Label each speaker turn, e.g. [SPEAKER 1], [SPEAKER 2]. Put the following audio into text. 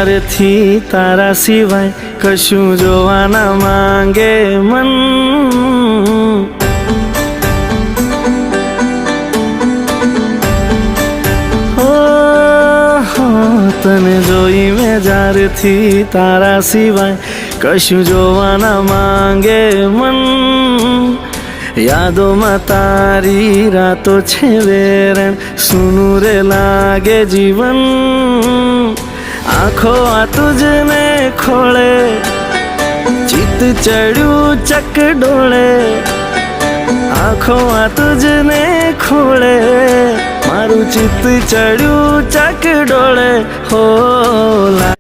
[SPEAKER 1] જ્યારથી તારા સિવાય કશું જોવા ના માંગે મન, તને જોઈ મેં જ્યારથી તારા સિવાય કશું જોવા ના માંગે મન, યાદોમાં તારી રાતો છે વેરણ, સૂનું રે લાગે જીવન, આંખો આ તુજને ખોળે, ચિત્ત ચડ્યું ચકડોળે, આંખો આ તુજને ખોળે, મારું ચિત્ત ચડ્યું ચકડોળે, હો લા